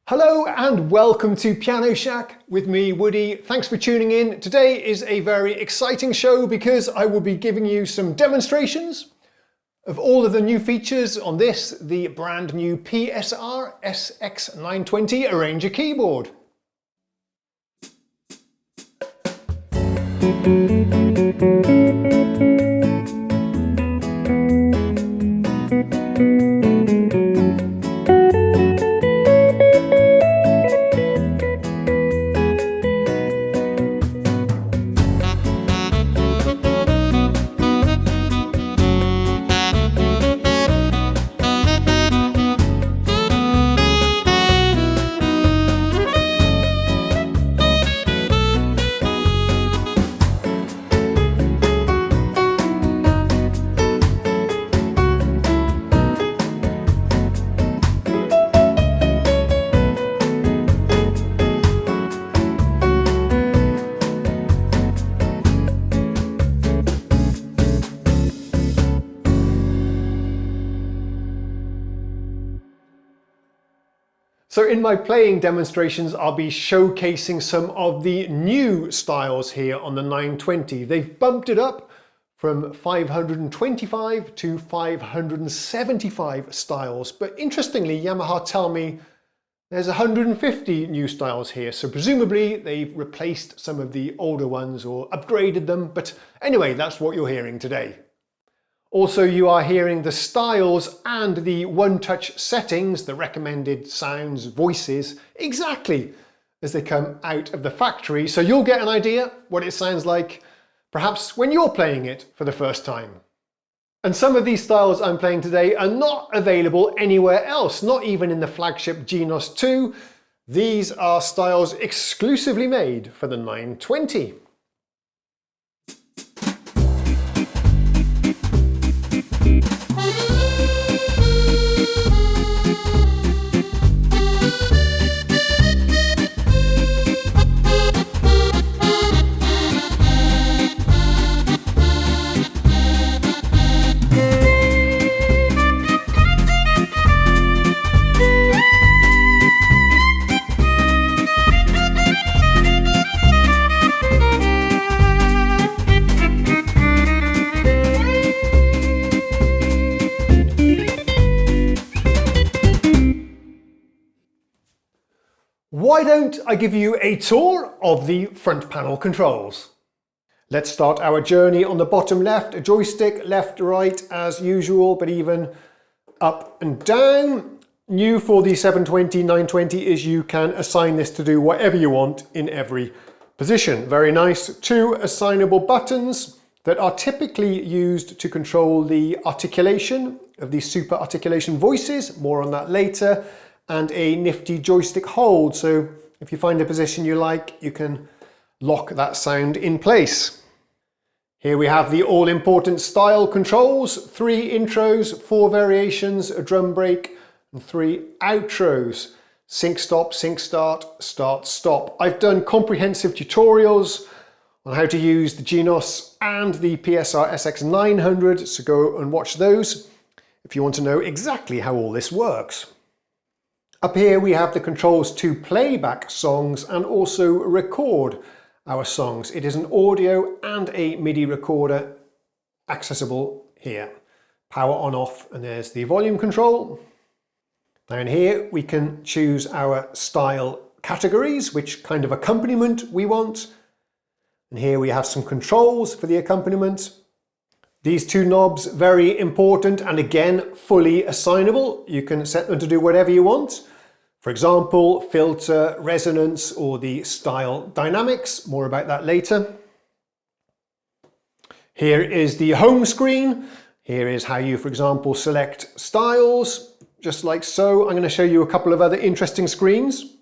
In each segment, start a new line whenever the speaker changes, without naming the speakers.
Hello and welcome to Piano Shack with me, Woody. Thanks for tuning in. Today is a very exciting show because I will be giving you some demonstrations of all of the new features on this, the brand new PSR-SX920 Arranger keyboard. So in my playing demonstrations, I'll be showcasing some of the new styles here on the 920. They've bumped it up from 525 to 575 styles. But interestingly, Yamaha tell me there's 150 new styles here. So presumably they've replaced some of the older ones or upgraded them. But anyway, that's what you're hearing today. Also, you are hearing the styles and the one-touch settings, the recommended sounds, voices, exactly as they come out of the factory. So you'll get an idea what it sounds like, perhaps when you're playing it for the first time. And some of these styles I'm playing today are not available anywhere else, not even in the flagship Genos 2. These are styles exclusively made for the 920. Why don't I give you a tour of the front panel controls? Let's start our journey on the bottom left, a joystick, left, right as usual, but even up and down. New for the 720, 920 is you can assign this to do whatever you want in every position. Very nice. Two assignable buttons that are typically used to control the articulation of the super articulation voices, more on that later. And a nifty joystick hold, so if you find a position you like, you can lock that sound in place. Here we have the all-important style controls, 3 intros, 4 variations, a drum break, and 3 outros. Sync stop, sync start, start stop. I've done comprehensive tutorials on how to use the Genos and the PSR-SX900, so go and watch those if you want to know exactly how all this works. Up here we have the controls to play back songs and also record our songs. It is an audio and a MIDI recorder accessible here. Power on off, and there's the volume control. Down here we can choose our style categories, which kind of accompaniment we want. And here we have some controls for the accompaniment. These 2 knobs, very important, and again, fully assignable. You can set them to do whatever you want. For example, filter, resonance, or the style dynamics. More about that later. Here is the home screen. Here is how you, for example, select styles, just like so. I'm going to show you a couple of other interesting screens.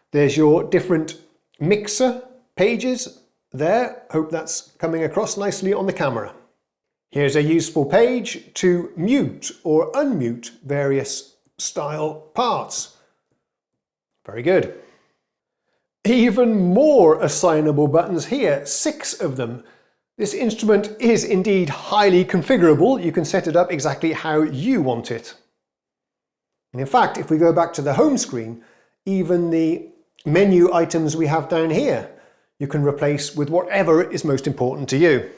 There's your different mixer pages there. Hope that's coming across nicely on the camera. Here's a useful page to mute or unmute various style parts. Very good. Even more assignable buttons here, 6 of them. This instrument is indeed highly configurable. You can set it up exactly how you want it. And in fact, if we go back to the home screen, even the menu items we have down here, you can replace with whatever is most important to you.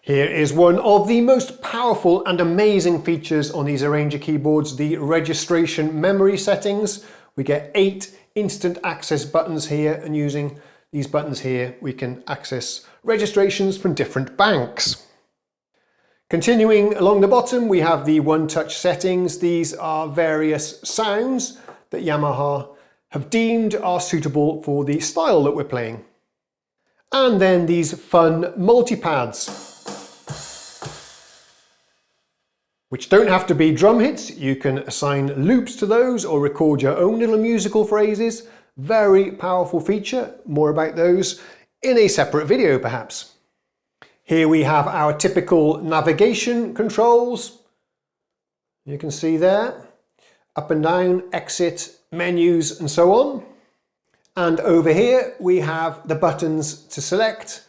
Here is one of the most powerful and amazing features on these Arranger keyboards, the registration memory settings. We get 8 instant access buttons here, and using these buttons here, we can access registrations from different banks. Continuing along the bottom, we have the one-touch settings. These are various sounds that Yamaha have deemed are suitable for the style that we're playing. And then these fun multipads, which don't have to be drum hits. You can assign loops to those or record your own little musical phrases. Very powerful feature. More about those in a separate video perhaps. Here we have our typical navigation controls. You can see there, up and down, exit, menus and so on. And over here we have the buttons to select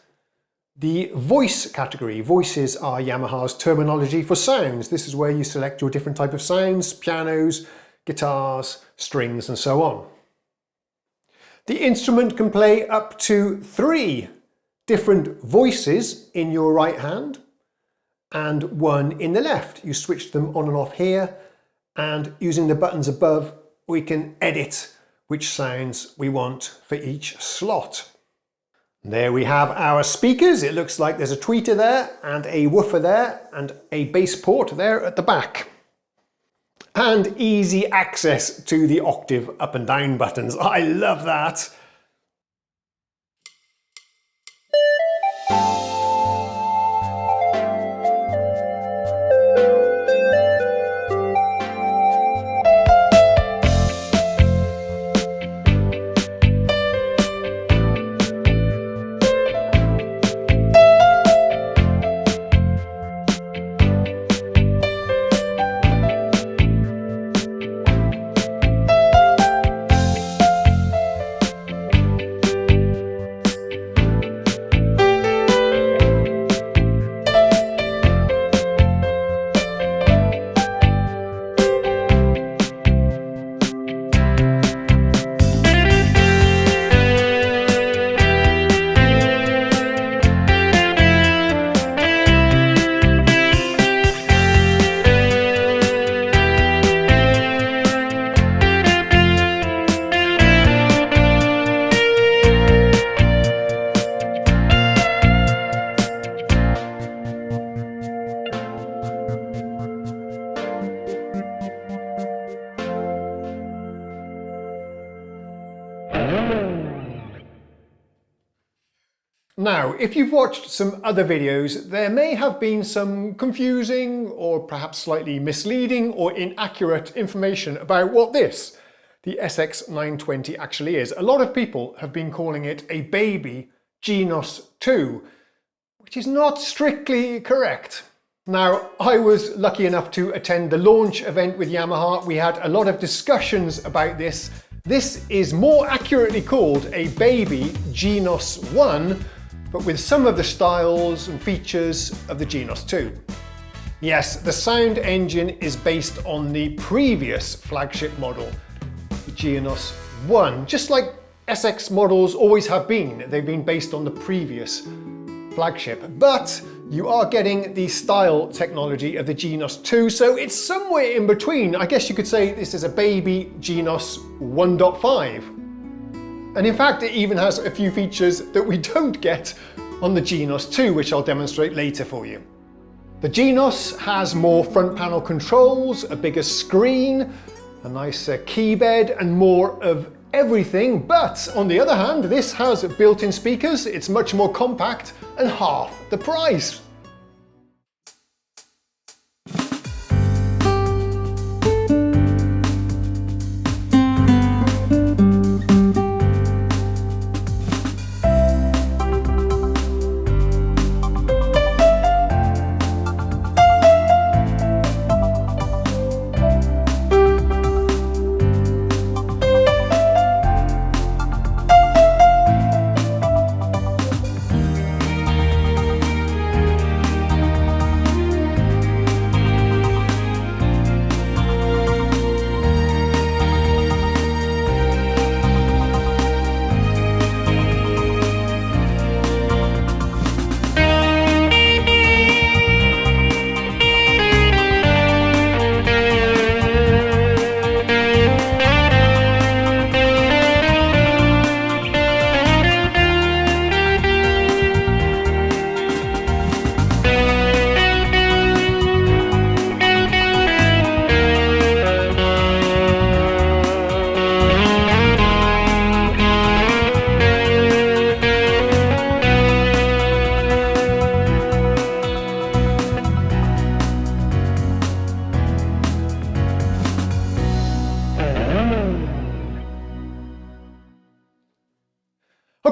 the voice category. Voices are Yamaha's terminology for sounds. This is where you select your different type of sounds, pianos, guitars, strings and so on. The instrument can play up to 3 different voices in your right hand and 1 in the left. You switch them on and off here, and using the buttons above we can edit which sounds we want for each slot. There we have our speakers. It looks like there's a tweeter there and a woofer there and a bass port there at the back. And easy access to the octave up and down buttons. I love that. Now, if you've watched some other videos, there may have been some confusing or perhaps slightly misleading or inaccurate information about what this, the SX920, actually is. A lot of people have been calling it a baby Genos 2, which is not strictly correct. Now, I was lucky enough to attend the launch event with Yamaha. We had a lot of discussions about this. This is more accurately called a baby Genos 1, but with some of the styles and features of the Genos 2. Yes, the sound engine is based on the previous flagship model, the Genos 1, just like SX models always have been. They've been based on the previous flagship, but you are getting the style technology of the Genos 2, so it's somewhere in between. I guess you could say this is a baby Genos 1.5. And in fact, it even has a few features that we don't get on the Genos 2, which I'll demonstrate later for you. The Genos has more front panel controls, a bigger screen, a nicer key bed, and more of everything. But on the other hand, this has built-in speakers, it's much more compact, and half the price.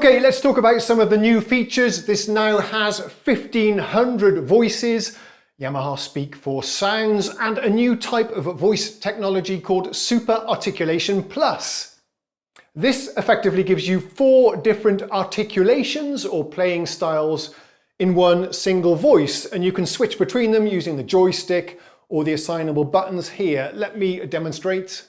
Okay, let's talk about some of the new features. This now has 1500 voices, Yamaha Speak 4 sounds, and a new type of voice technology called Super Articulation Plus. This effectively gives you 4 different articulations or playing styles in one single voice, and you can switch between them using the joystick or the assignable buttons here. Let me demonstrate.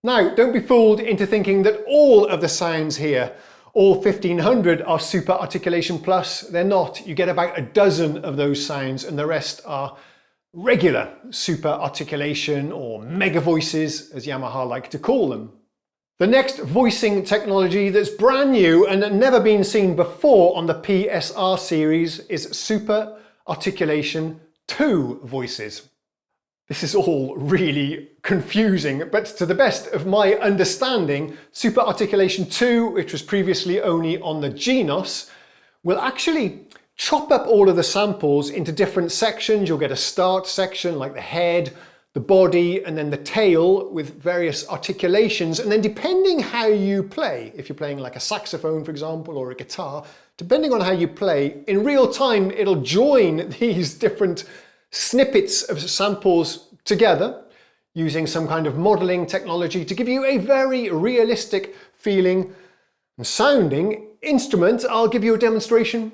Now, don't be fooled into thinking that all of the sounds here, all 1500, are Super Articulation Plus. They're not. You get about a dozen of those sounds and the rest are regular Super Articulation or mega voices, as Yamaha like to call them. The next voicing technology that's brand new and never been seen before on the PSR series is Super Articulation 2 voices. This is all really confusing, but to the best of my understanding, Super Articulation 2, which was previously only on the Genos, will actually chop up all of the samples into different sections. You'll get a start section like the head, the body, and then the tail with various articulations. And then depending how you play, if you're playing like a saxophone, for example, or a guitar, depending on how you play, in real time, it'll join these different snippets of samples together using some kind of modeling technology to give you a very realistic feeling and sounding instrument. I'll give you a demonstration.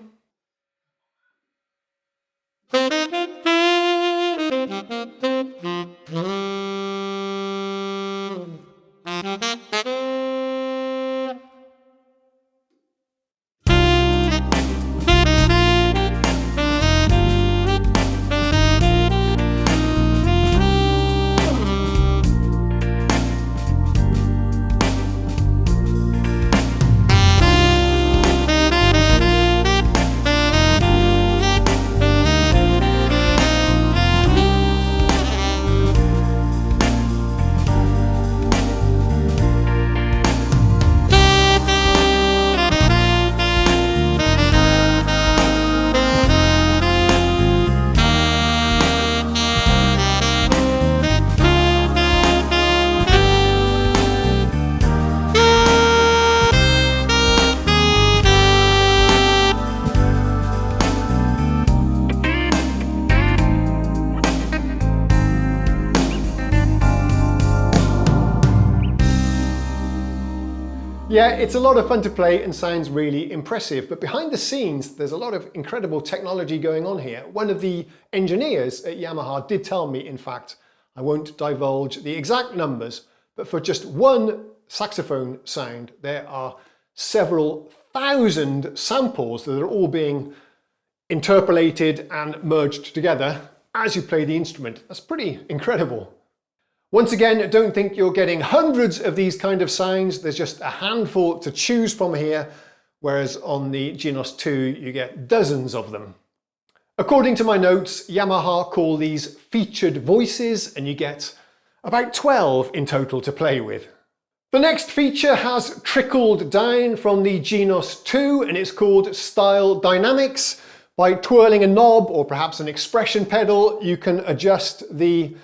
Yeah, it's a lot of fun to play and sounds really impressive, but behind the scenes, there's a lot of incredible technology going on here. One of the engineers at Yamaha did tell me, in fact, I won't divulge the exact numbers, but for just one saxophone sound, there are several thousand samples that are all being interpolated and merged together as you play the instrument. That's pretty incredible. Once again, don't think you're getting hundreds of these kind of sounds. There's just a handful to choose from here, whereas on the Genos 2, you get dozens of them. According to my notes, Yamaha call these featured voices, and you get about 12 in total to play with. The next feature has trickled down from the Genos 2, and it's called Style Dynamics. By twirling a knob or perhaps an expression pedal, you can adjust the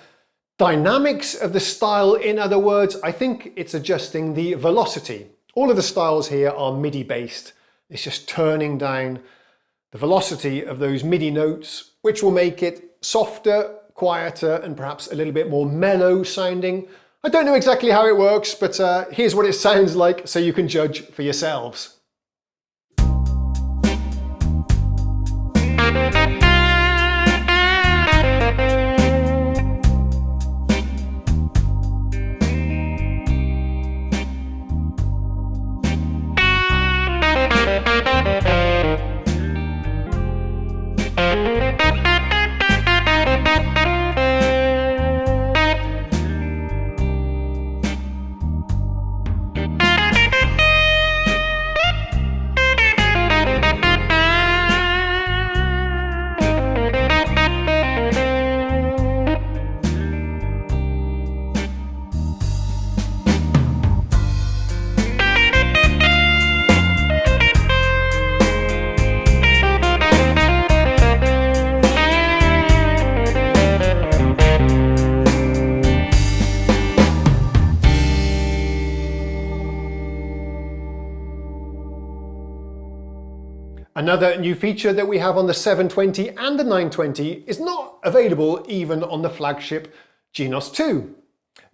dynamics of the style. In other words, I think it's adjusting the velocity. All of the styles here are MIDI based. It's just turning down the velocity of those MIDI notes, which will make it softer, quieter, and perhaps a little bit more mellow sounding. I don't know exactly how it works, but here's what it sounds like so you can judge for yourselves. Another new feature that we have on the 720 and the 920 is not available even on the flagship Genos 2.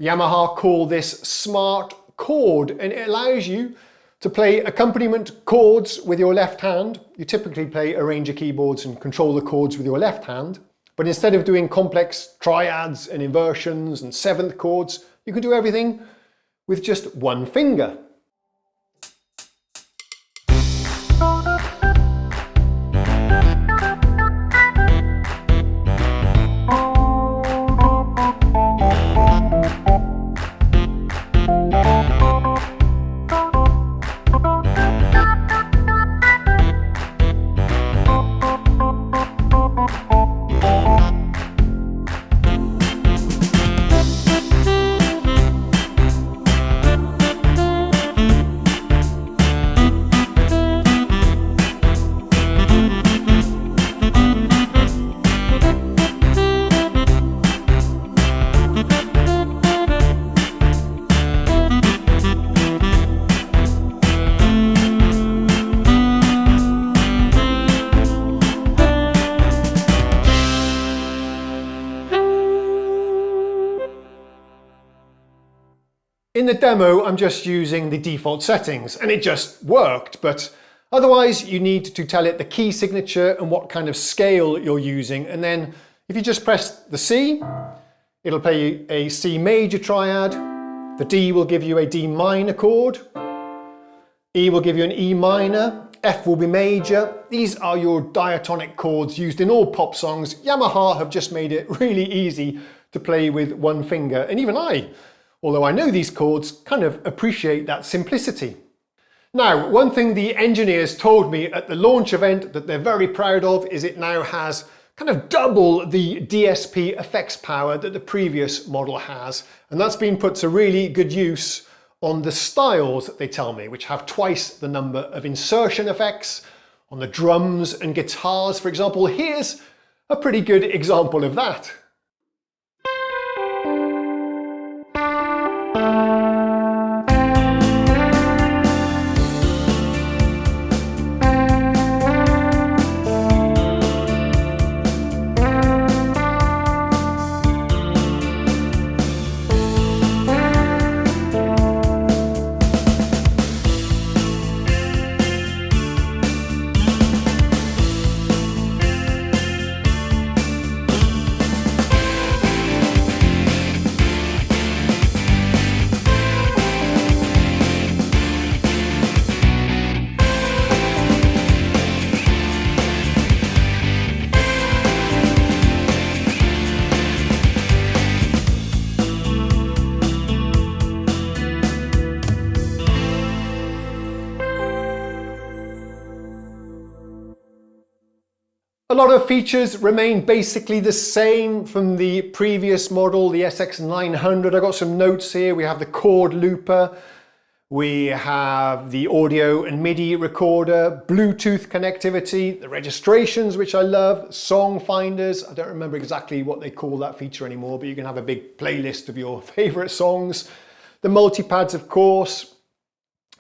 Yamaha call this Smart Chord, and it allows you to play accompaniment chords with your left hand. You typically play arranger keyboards and control the chords with your left hand, but instead of doing complex triads and inversions and seventh chords, you can do everything with just one finger. In the demo, I'm just using the default settings and it just worked, but otherwise you need to tell it the key signature and what kind of scale you're using. And then if you just press the C, it'll play a C major triad. The D will give you a D minor chord. E will give you an E minor. F will be major. These are your diatonic chords used in all pop songs. Yamaha have just made it really easy to play with one finger. And even I, although I know these chords, kind of appreciate that simplicity. Now, one thing the engineers told me at the launch event that they're very proud of is it now has kind of double the DSP effects power that the previous model has. And that's been put to really good use on the styles, they tell me, which have twice the number of insertion effects on the drums and guitars. For example, here's a pretty good example of that. A lot of features remain basically the same from the previous model, the SX900. I got some notes here. We have the Chord looper, we have the audio and MIDI recorder, Bluetooth connectivity, the registrations, which I love, song finders. I don't remember exactly what they call that feature anymore, but you can have a big playlist of your favorite songs. The multipads, of course.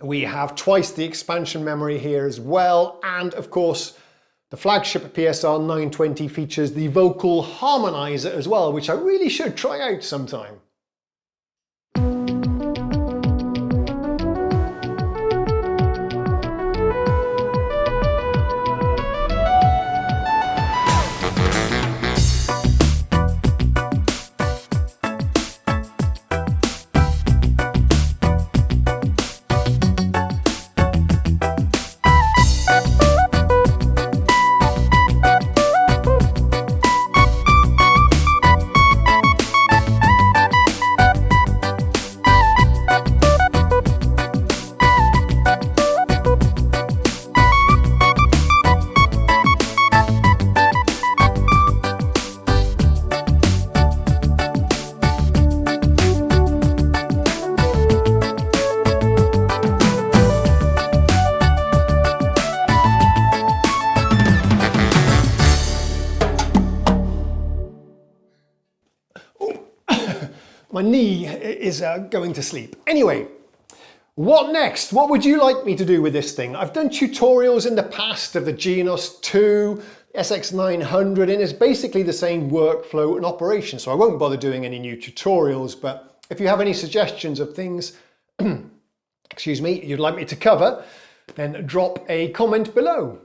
We have twice the expansion memory here as well, and of course, the flagship PSR-920 features the vocal harmonizer as well, which I really should try out sometime. My knee is going to sleep. Anyway, What next? What would you like me to do with this thing? I've done tutorials in the past of the Genos 2, SX900, and it's basically the same workflow and operation, so I won't bother doing any new tutorials, but if you have any suggestions of things, excuse me, you'd like me to cover, then drop a comment below.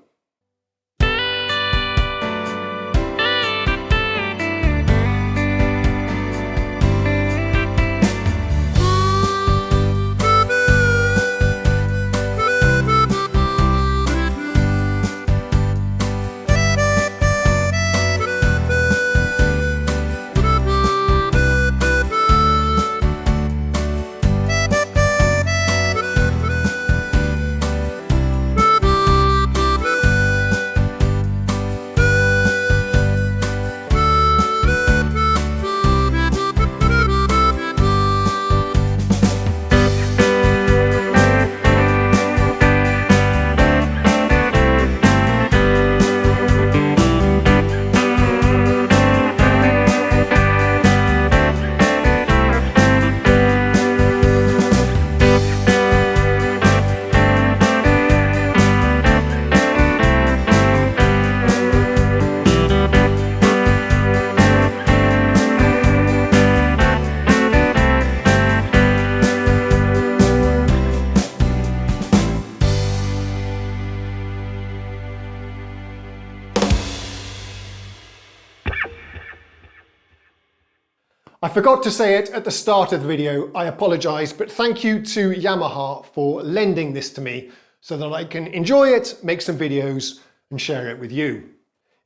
I forgot to say it at the start of the video, I apologise, but thank you to Yamaha for lending this to me so that I can enjoy it, make some videos and share it with you.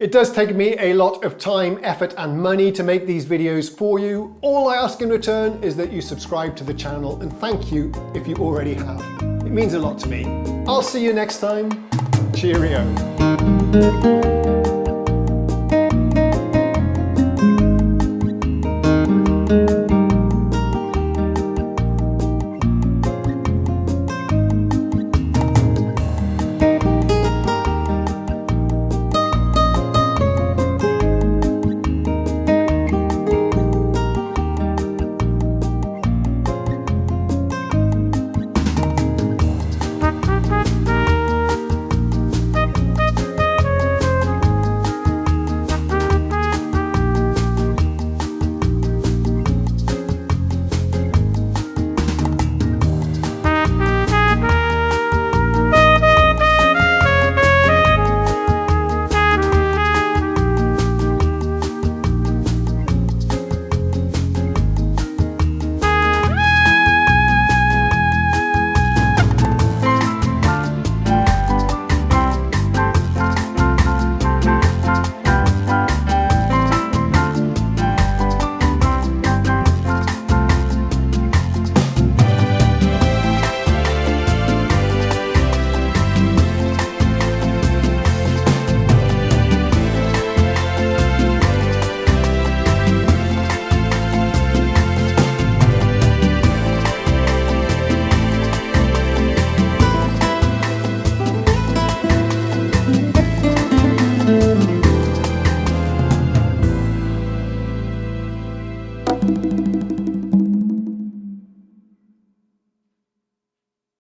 It does take me a lot of time, effort and money to make these videos for you. All I ask in return is that you subscribe to the channel, and thank you if you already have. It means a lot to me. I'll see you next time. Cheerio.